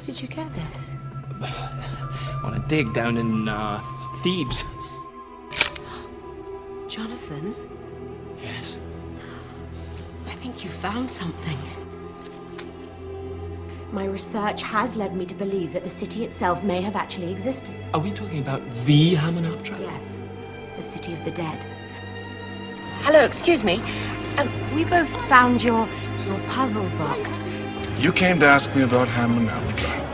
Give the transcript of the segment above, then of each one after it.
did you get this? On a dig down in, Thebes. Jonathan? Yes. I think you found something. My research has led me to believe that the city itself may have actually existed. Are we talking about the Hamunaptra? Yes, the city of the dead. Hello, excuse me. We both found your puzzle box. You came to ask me about Hamunaptra.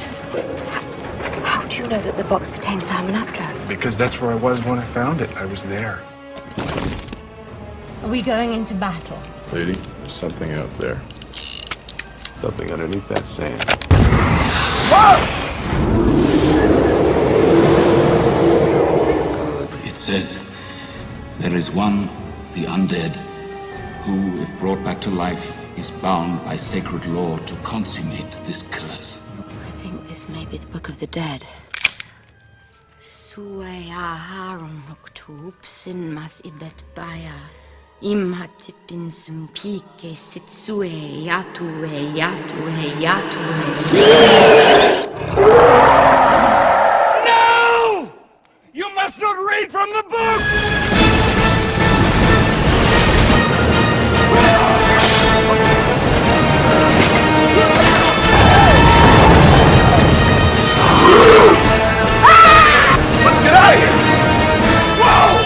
How do you know that the box pertains to Hamunaptra? Because that's where I was when I found it. I was there. Are we going into battle? Lady, there's something out there. Something underneath that sand. It says, there is one, the undead, who, if brought back to life, is bound by sacred law to consummate this curse. I think this may be the Book of the Dead. Sueaharum uktub sin mas ibet baya. Imhatipin sumpike sitsue yatue yatue yatue. No! You must not read from the book! Let's get out of here! Whoa!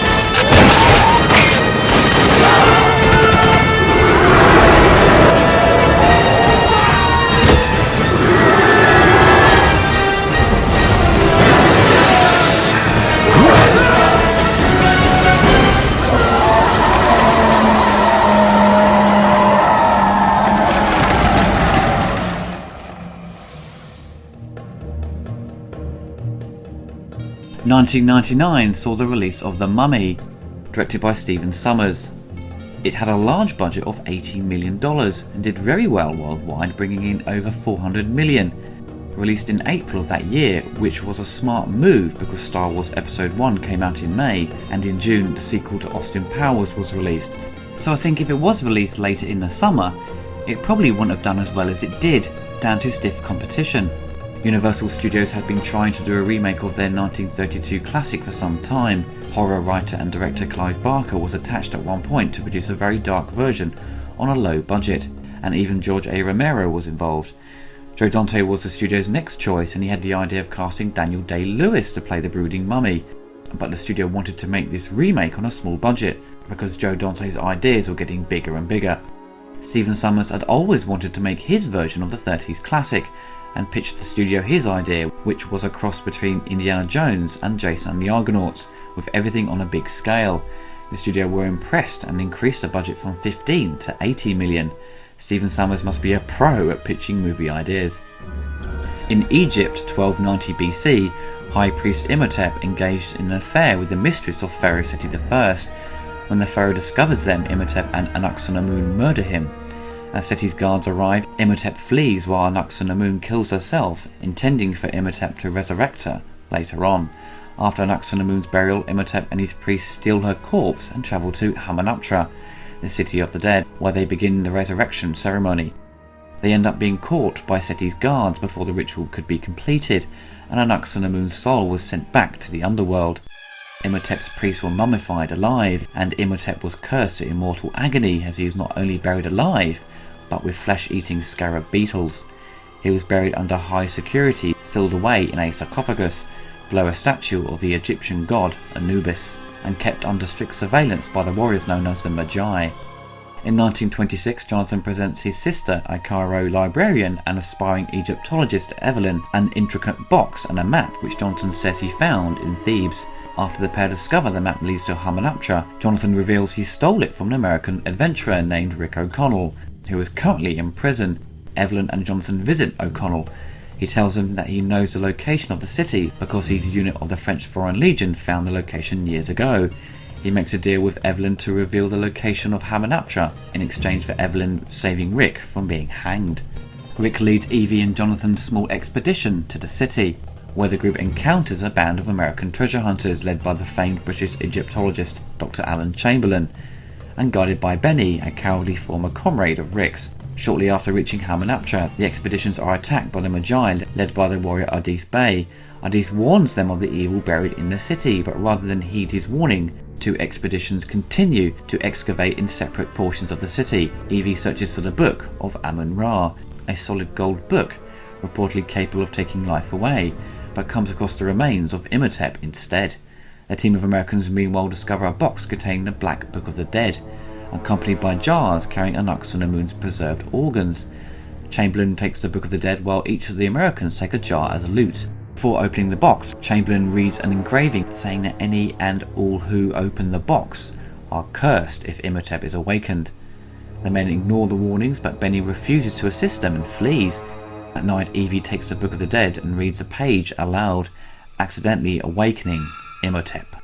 1999 saw the release of The Mummy, directed by Sommers. It had a large budget of $80 million and did very well worldwide, bringing in over $400 million. Released in April of that year, which was a smart move because Star Wars Episode 1 came out in May, and in June the sequel to Austin Powers was released. So I think if it was released later in the summer, it probably wouldn't have done as well as it did, down to stiff competition. Universal Studios had been trying to do a remake of their 1932 classic for some time. Horror writer and director Clive Barker was attached at one point to produce a very dark version on a low budget, and even George A. Romero was involved. Joe Dante was the studio's next choice, and he had the idea of casting Daniel Day-Lewis to play the brooding mummy, but the studio wanted to make this remake on a small budget because Joe Dante's ideas were getting bigger and bigger. Sommers had always wanted to make his version of the 30s classic, and pitched the studio his idea, which was a cross between Indiana Jones and Jason and the Argonauts, with everything on a big scale. The studio were impressed and increased the budget from 15 to 80 million. Sommers must be a pro at pitching movie ideas. In Egypt, 1290 BC, High Priest Imhotep engaged in an affair with the mistress of Pharaoh Seti I. When the pharaoh discovers them, Imhotep and Anaxunamun murder him. As Seti's guards arrive, Imhotep flees while Anaxunamun kills herself, intending for Imhotep to resurrect her later on. After Anaxunamun's burial, Imhotep and his priests steal her corpse and travel to Hamunaptra, the city of the dead, where they begin the resurrection ceremony. They end up being caught by Seti's guards before the ritual could be completed, and Anaxunamun's soul was sent back to the underworld. Imhotep's priests were mummified alive, and Imhotep was cursed to immortal agony as he was not only buried alive, but with flesh-eating scarab beetles. He was buried under high security, sealed away in a sarcophagus below a statue of the Egyptian god Anubis, and kept under strict surveillance by the warriors known as the Magi. In 1926, Jonathan presents his sister, a Cairo librarian and aspiring Egyptologist Evelyn, an intricate box and a map which Jonathan says he found in Thebes. After the pair discover the map leads to Hamunaptra, Jonathan reveals he stole it from an American adventurer named Rick O'Connell, who is currently in prison. Evelyn and Jonathan visit O'Connell. He tells him that he knows the location of the city because his unit of the French Foreign Legion found the location years ago. He makes a deal with Evelyn to reveal the location of Hamunaptra in exchange for Evelyn saving Rick from being hanged. Rick leads Evie and Jonathan's small expedition to the city, where the group encounters a band of American treasure hunters led by the famed British Egyptologist Dr. Alan Chamberlain, and guided by Benny, a cowardly former comrade of Rick's. Shortly after reaching Hamunaptra, the expeditions are attacked by the Magi, led by the warrior Ardith Bey. Ardith warns them of the evil buried in the city, but rather than heed his warning, two expeditions continue to excavate in separate portions of the city. Evie searches for the Book of Amun-Ra, a solid gold book, reportedly capable of taking life away, but comes across the remains of Imhotep instead. A team of Americans meanwhile discover a box containing the Black Book of the Dead, accompanied by jars carrying Anck-su-namun's preserved organs. Chamberlain takes the Book of the Dead while each of the Americans take a jar as loot. Before opening the box, Chamberlain reads an engraving saying that any and all who open the box are cursed if Imhotep is awakened. The men ignore the warnings, but Benny refuses to assist them and flees. At night, Evie takes the Book of the Dead and reads a page aloud, accidentally awakening Imhotep.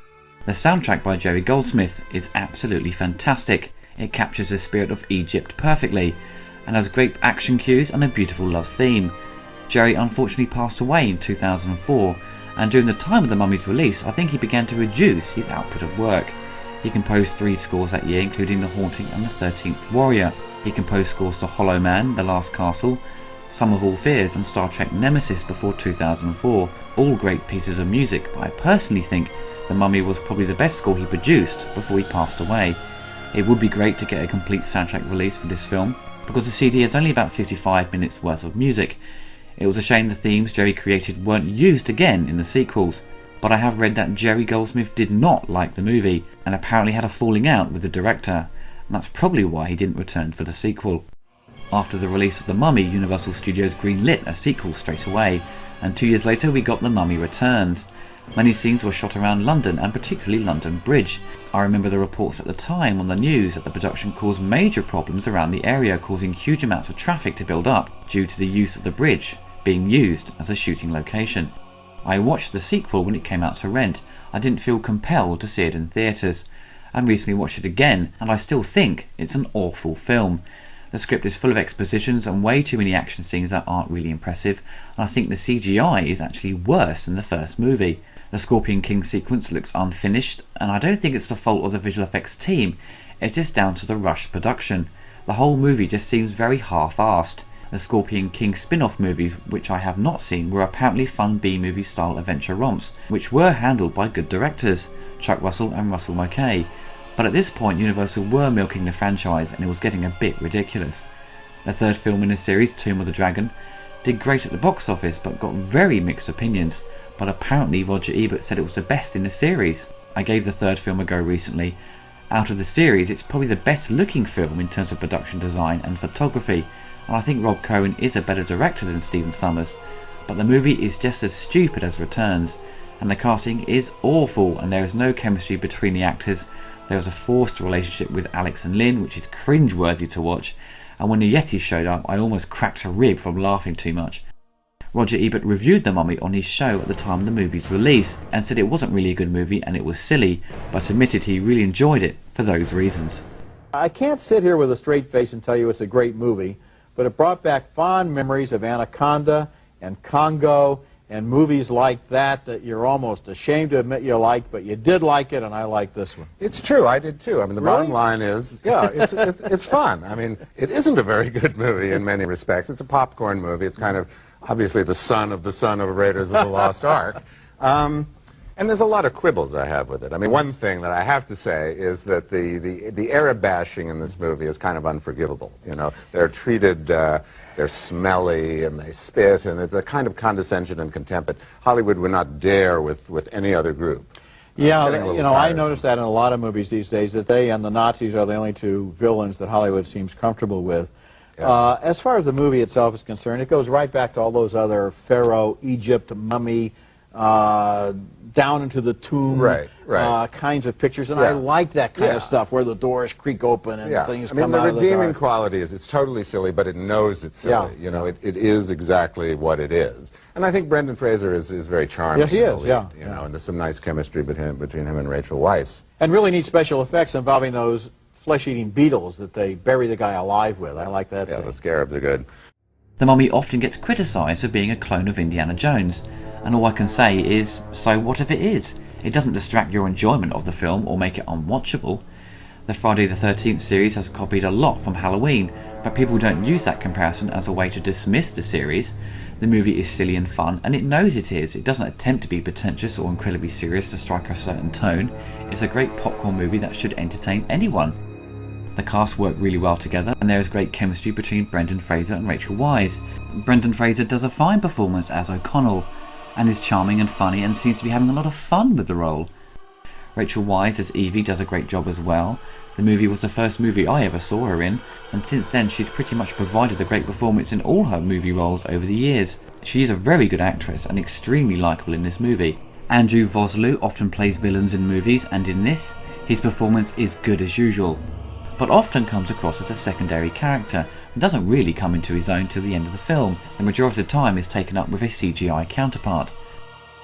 The soundtrack by Jerry Goldsmith is absolutely fantastic. It captures the spirit of Egypt perfectly, and has great action cues and a beautiful love theme. Jerry unfortunately passed away in 2004, and during the time of The Mummy's release, I think he began to reduce his output of work. He composed 3 scores that year, including The Haunting and The 13th Warrior. He composed scores to Hollow Man, The Last Castle, Sum of All Fears and Star Trek Nemesis before 2004. All great pieces of music, but I personally think The Mummy was probably the best score he produced before he passed away. It would be great to get a complete soundtrack release for this film, because the CD has only about 55 minutes worth of music. It was a shame the themes Jerry created weren't used again in the sequels, but I have read that Jerry Goldsmith did not like the movie, and apparently had a falling out with the director, and that's probably why he didn't return for the sequel. After the release of The Mummy, Universal Studios greenlit a sequel straight away, and 2 years later we got The Mummy Returns. Many scenes were shot around London, and particularly London Bridge. I remember the reports at the time on the news that the production caused major problems around the area, causing huge amounts of traffic to build up due to the use of the bridge being used as a shooting location. I watched the sequel when it came out to rent. I didn't feel compelled to see it in theatres, and recently watched it again, and I still think it's an awful film. The script is full of expositions and way too many action scenes that aren't really impressive, and I think the CGI is actually worse than the first movie. The Scorpion King sequence looks unfinished, and I don't think it's the fault of the visual effects team, it's just down to the rushed production. The whole movie just seems very half-assed. The Scorpion King spin-off movies, which I have not seen, were apparently fun B-movie style adventure romps, which were handled by good directors, Chuck Russell and Russell Mulcahy. But at this point Universal were milking the franchise, and it was getting a bit ridiculous. The third film in the series, Tomb of the Dragon, did great at the box office but got very mixed opinions, but apparently Roger Ebert said it was the best in the series. I gave the third film a go recently. Out of the series, it's probably the best looking film in terms of production design and photography, and I think Rob Cohen is a better director than Stephen Sommers, but the movie is just as stupid as Returns, and the casting is awful, and there is no chemistry between the actors. There is a forced relationship with Alex and Lynn, which is cringe-worthy to watch, and when the Yetis showed up I almost cracked a rib from laughing too much. Roger Ebert reviewed The Mummy on his show at the time of the movie's release, and said it wasn't really a good movie and it was silly, but admitted he really enjoyed it for those reasons. I can't sit here with a straight face and tell you it's a great movie, but it brought back fond memories of Anaconda and Congo and movies like that you're almost ashamed to admit you liked, but you did like it, and I like this one. It's true, I did too. I mean, the bottom line is, yeah, it's fun. I mean, it isn't a very good movie in many respects. It's a popcorn movie. It's kind of obviously the son of Raiders of the Lost Ark. And there's a lot of quibbles I have with it. I mean, one thing that I have to say is that the Arab bashing in this movie is kind of unforgivable. You know, they're treated, they're smelly and they spit, and it's a kind of condescension and contempt that Hollywood would not dare with any other group. Yeah, you know, I notice that in a lot of movies these days, that they and the Nazis are the only two villains that Hollywood seems comfortable with. Yeah. As far as the movie itself is concerned, it goes right back to all those other Pharaoh, Egypt, mummy, down into the tomb kinds of pictures, and I like that kind of stuff where the doors creak open and things come out of the dark. The redeeming quality is it's totally silly, but it knows it's silly. You know, it is exactly what it is. And I think Brendan Fraser is very charming. Yes, he is. You know, and there's some nice chemistry between him and Rachel Weisz. And really neat special effects involving those flesh-eating beetles that they bury the guy alive with. I like that. Yeah, the scarabs are good. The Mummy often gets criticised for being a clone of Indiana Jones, and all I can say is, so what if it is? It doesn't distract your enjoyment of the film or make it unwatchable. The Friday the 13th series has copied a lot from Halloween, but people don't use that comparison as a way to dismiss the series. The movie is silly and fun, and it knows it is. It doesn't attempt to be pretentious or incredibly serious to strike a certain tone. It's a great popcorn movie that should entertain anyone. The cast work really well together, and there is great chemistry between Brendan Fraser and Rachel Weisz. Brendan Fraser does a fine performance as O'Connell, and is charming and funny and seems to be having a lot of fun with the role. Rachel Weisz as Evie does a great job as well. The movie was the first movie I ever saw her in, and since then she's pretty much provided a great performance in all her movie roles over the years. She is a very good actress and extremely likeable in this movie. Andrew Vosloo often plays villains in movies, and in this, his performance is good as usual, but often comes across as a secondary character and doesn't really come into his own till the end of the film. The majority of the time is taken up with a CGI counterpart.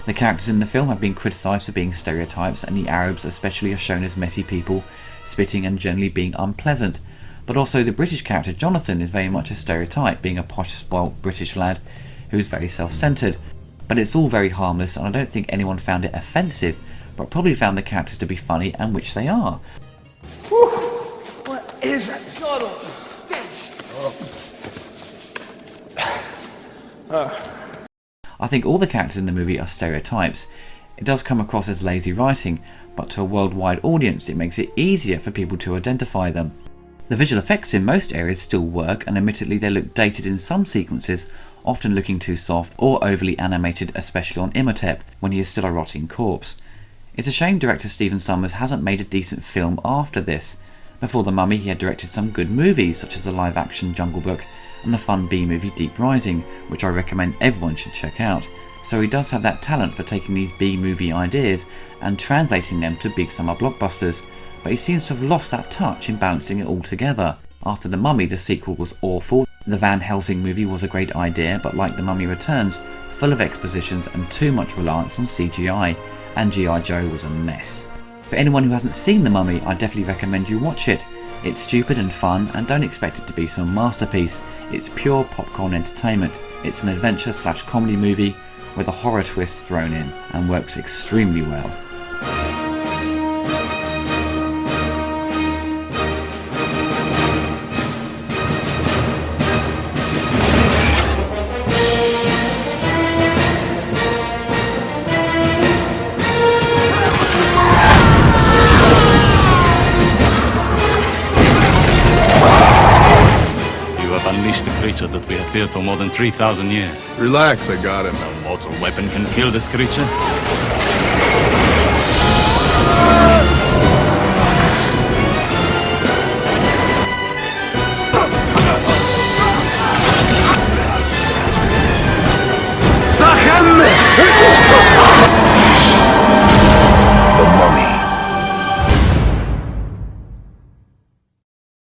The characters in the film have been criticised for being stereotypes, and the Arabs especially are shown as messy people, spitting and generally being unpleasant. But also the British character Jonathan is very much a stereotype, being a posh, spoilt British lad who is very self-centred. But it's all very harmless, and I don't think anyone found it offensive, but probably found the characters to be funny, and which they are. What is that total stench? I think all the characters in the movie are stereotypes. It does come across as lazy writing, but to a worldwide audience it makes it easier for people to identify them. The visual effects in most areas still work, and admittedly they look dated in some sequences, often looking too soft or overly animated, especially on Imhotep, when he is still a rotting corpse. It's a shame director Stephen Sommers hasn't made a decent film after this. Before The Mummy he had directed some good movies, such as the live-action Jungle Book and the fun B-movie Deep Rising, which I recommend everyone should check out. So he does have that talent for taking these B-movie ideas and translating them to big summer blockbusters, but he seems to have lost that touch in balancing it all together. After The Mummy, the sequel was awful. The Van Helsing movie was a great idea, but like The Mummy Returns, full of expositions and too much reliance on CGI, and g.i.joe was a mess. For anyone who hasn't seen The Mummy, I definitely recommend you watch it. It's stupid and fun, and don't expect it to be some masterpiece. It's pure popcorn entertainment. It's an adventure/comedy movie with a horror twist thrown in, and works extremely well. Unleash the creature that we have feared for more than 3,000 years. Relax, I got him. No mortal weapon can kill this creature.